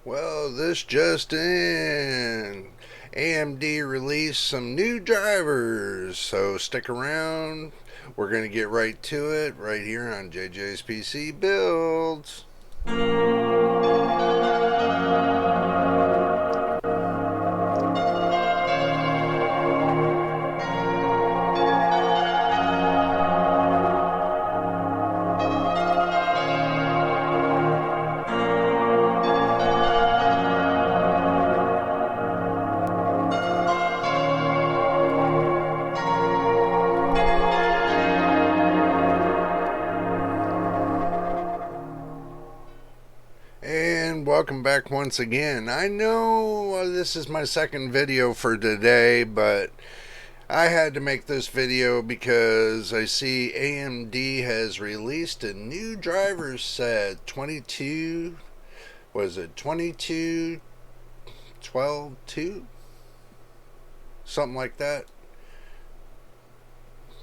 Well, this just in. AMD released some new drivers, so stick around. We're going to get right to it right here on JJ's PC Builds. And welcome back once again. I know this is my second video for today, but I had to make this video because I see AMD has released a new driver set 22, was it 22 12 2, something like that.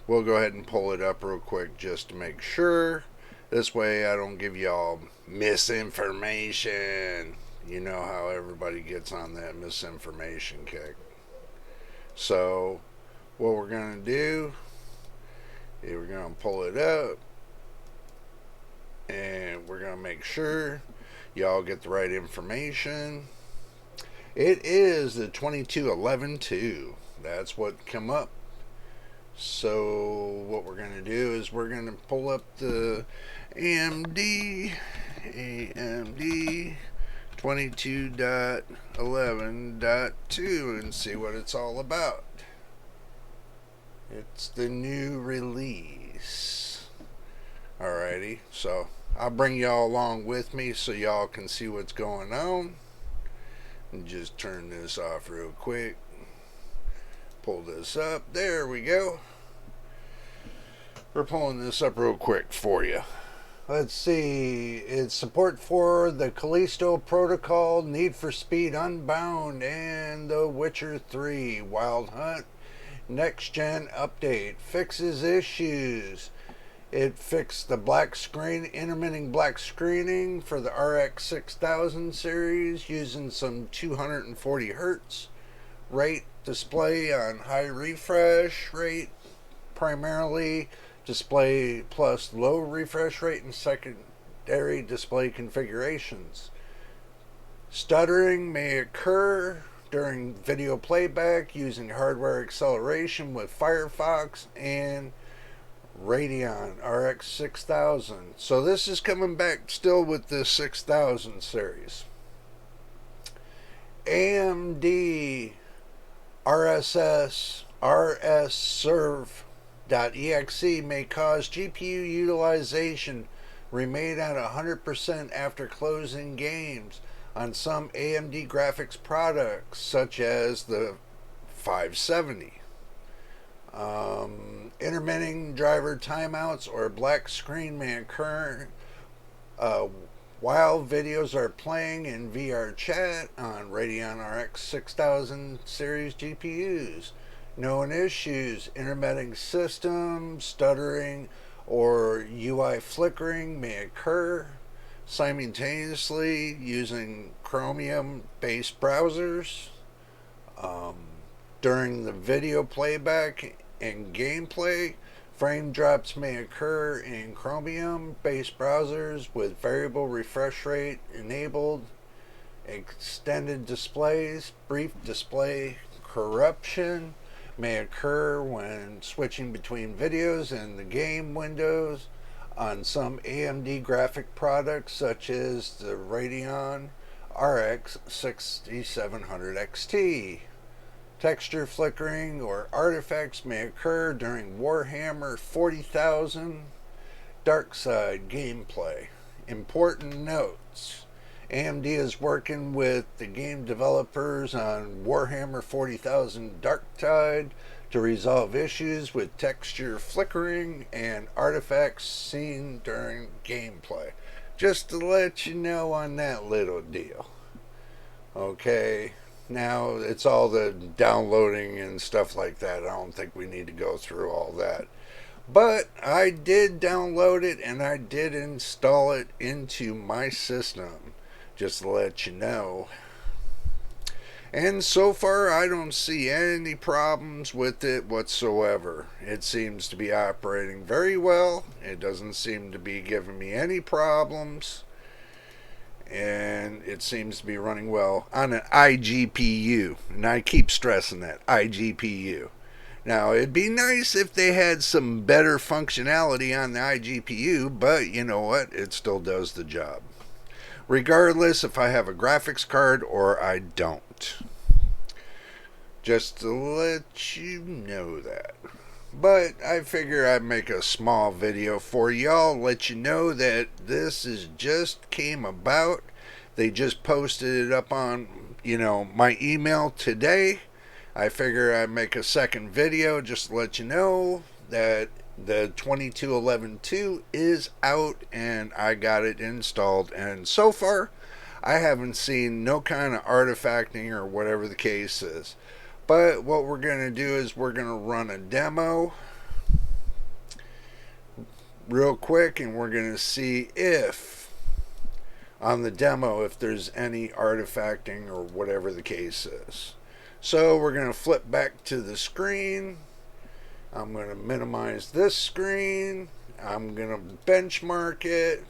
We'll go ahead and pull it up real quick just to make sure. This way I don't give y'all misinformation. You know how everybody gets on that misinformation kick. So what we're going to do is we're going to pull it up and we're going to make sure y'all get the right information. It is the 2211-2. That's what come up. So what we're going to do is we're going to pull up the AMD 22.11.2 and see what it's all about. It's the new release. Alrighty, so I'll bring y'all along with me so y'all can see what's going on. And just turn this off real quick. Pull this up. There we go. We're pulling this up real quick for you. Let's see. It's support for the Callisto Protocol, Need for Speed Unbound, and The Witcher 3 Wild Hunt Next Gen Update. Fixes issues. It fixed the black screen, intermittent black screening for the RX 6000 series using some 240 hertz rate display on high refresh rate, primarily display plus low refresh rate and secondary display configurations. Stuttering may occur during video playback using hardware acceleration with Firefox and Radeon RX 6000. So this is coming back still with the 6000 series. AMD RSserve.exe may cause GPU utilization remain at 100% after closing games on some AMD graphics products such as the 570. Intermittent driver timeouts or black screen may occur while videos are playing in VR chat on Radeon RX 6000 series GPUs. Known issues: intermittent system, stuttering, or UI flickering may occur simultaneously using Chromium-based browsers. During the video playback and gameplay, frame drops may occur in Chromium-based browsers with variable refresh rate enabled. Extended displays, brief display corruption may occur when switching between videos and the game windows on some AMD graphic products such as the Radeon RX 6700 XT. Texture flickering or artifacts may occur during Warhammer 40,000 Darkside gameplay. Important notes: AMD is working with the game developers on Warhammer 40,000 Darktide to resolve issues with texture flickering and artifacts seen during gameplay. Just to let you know on that little deal. Okay. Now it's all the downloading and stuff like that. I don't think we need to go through all that. But I did download it and I did install it into my system. just to let you know. And so far, I don't see any problems with it whatsoever. It seems to be operating very well. It doesn't seem to be giving me any problems. And it seems to be running well on an iGPU. And I keep stressing that iGPU. Now, it'd be nice if they had some better functionality on the iGPU, but you know what? It still does the job, regardless if I have a graphics card or I don't. Just to let you know that. But I figure I'd make a small video for y'all, let you know that this is just came about. They just posted it up on, my email today. I figure I'd make a second video just to let you know that the 22.11.2 is out and I got it installed. And so far, I haven't seen no kind of artifacting or whatever the case is. But what we're going to do is we're going to run a demo real quick, and we're going to see if on the demo if there's any artifacting or whatever the case is. So we're going to flip back to the screen. I'm going to minimize this screen. I'm going to benchmark it,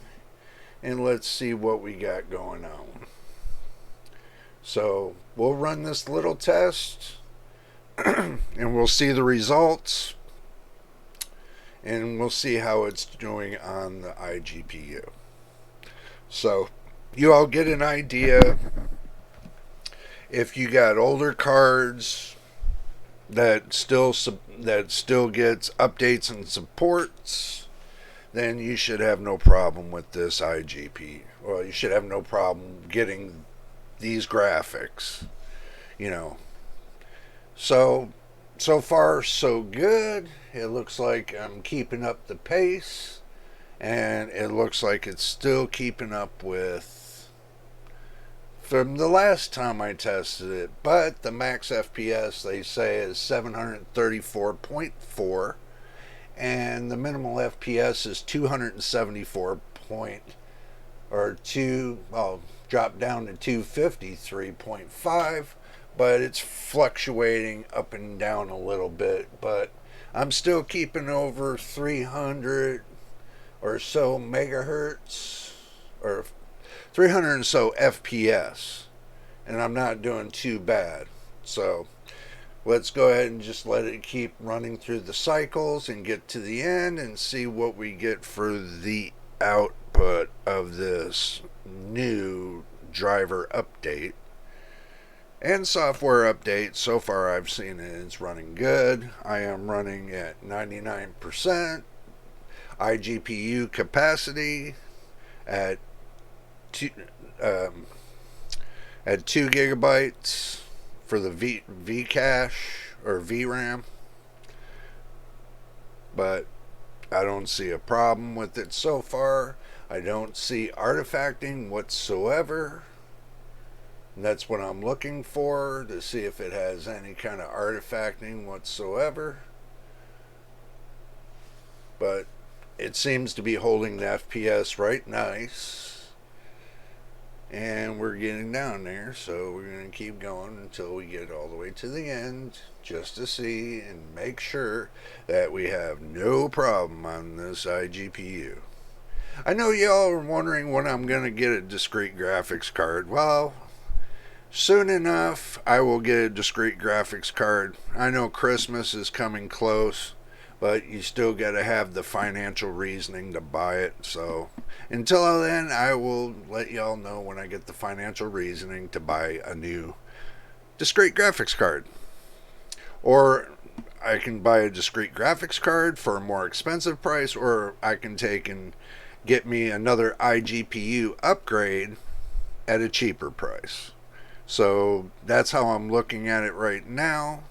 and let's see what we got going on. So we'll run this little test and we'll see the results, and we'll see how it's doing on the iGPU. So you all get an idea. If you got older cards that still gets updates and supports, then you should have no problem with this iGPU. Well, you should have no problem getting these graphics, So far, so good. It looks like I'm keeping up the pace, and it looks like it's still keeping up with from the last time I tested it. But the max FPS they say is 734.4, and the minimal FPS is 274 dropped down to 253.5. But it's fluctuating up and down a little bit. But I'm still keeping over 300 or so megahertz, or 300 and so FPS. And I'm not doing too bad. So let's go ahead and just let it keep running through the cycles and get to the end and see what we get for the output of this new driver update. And software update, so far I've seen it's running good. I am running at 99% iGPU capacity at 2 gigabytes for the V cache or VRAM. But I don't see a problem with it so far. I don't see artifacting whatsoever. And that's what I'm looking for, to see if it has any kind of artifacting whatsoever. But it seems to be holding the FPS right nice. And we're getting down there, so we're going to keep going until we get all the way to the end, just to see and make sure that we have no problem on this iGPU. I know y'all are wondering when I'm going to get a discrete graphics card. Well, soon enough, I will get a discrete graphics card. I know Christmas is coming close, but you still got to have the financial reasoning to buy it. So until then, I will let y'all know when I get the financial reasoning to buy a new discrete graphics card. Or I can buy a discrete graphics card for a more expensive price, or I can take and get me another iGPU upgrade at a cheaper price. So that's how I'm looking at it right now.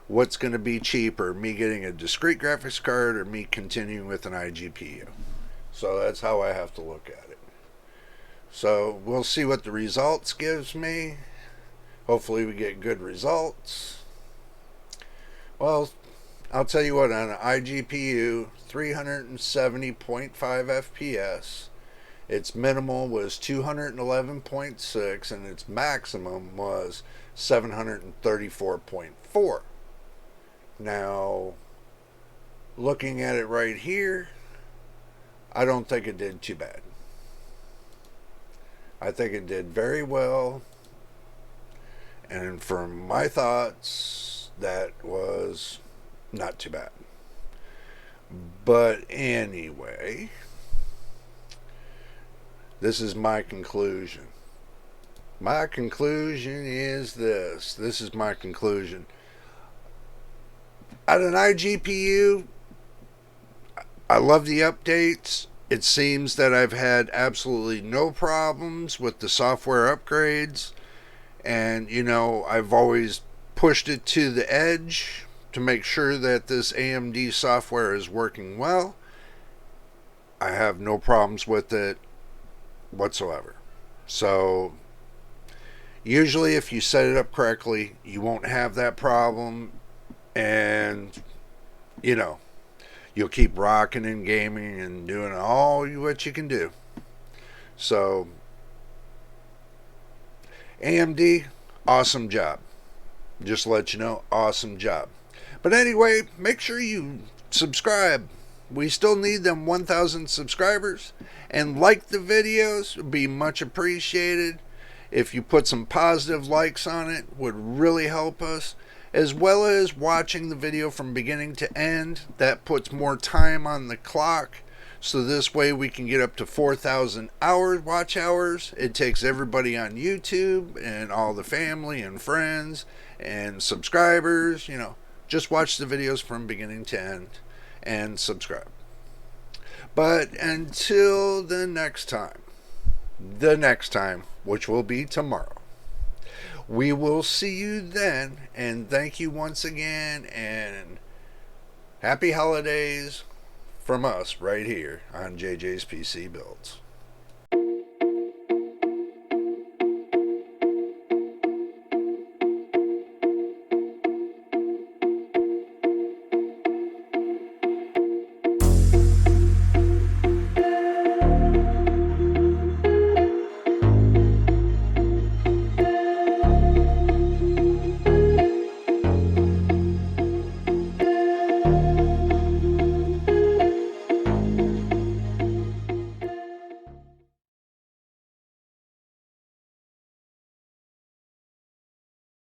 What's going to be cheaper, me getting a discrete graphics card or me continuing with an iGPU? So that's how I have to look at it. So we'll see what the results gives me. Hopefully we get good results. Well, I'll tell you what, on an iGPU, 370.5 FPS, Its minimal was 211.6 and its maximum was 734.4. Now, looking at it right here, I don't think it did too bad. I think it did very well. And from my thoughts, that was not too bad. But anyway, this is my conclusion. My conclusion is this. This is my conclusion. At an iGPU, I love the updates. It seems that I've had absolutely no problems with the software upgrades. And, I've always pushed it to the edge to make sure that this AMD software is working well. I have no problems with it whatsoever. So, usually if you set it up correctly, you won't have that problem. And, you'll keep rocking and gaming and doing all what you can do. So, AMD, awesome job. Just to let you know, awesome job. But anyway, make sure you subscribe. We still need them 1,000 subscribers. And like the videos, would be much appreciated. If you put some positive likes on it, would really help us. As well as watching the video from beginning to end. That puts more time on the clock. So this way we can get up to 4,000 watch hours. It takes everybody on YouTube and all the family and friends and subscribers, just watch the videos from beginning to end and subscribe. But until the next time, which will be tomorrow, we will see you then, and thank you once again, and happy holidays from us right here on JJ's PC Builds.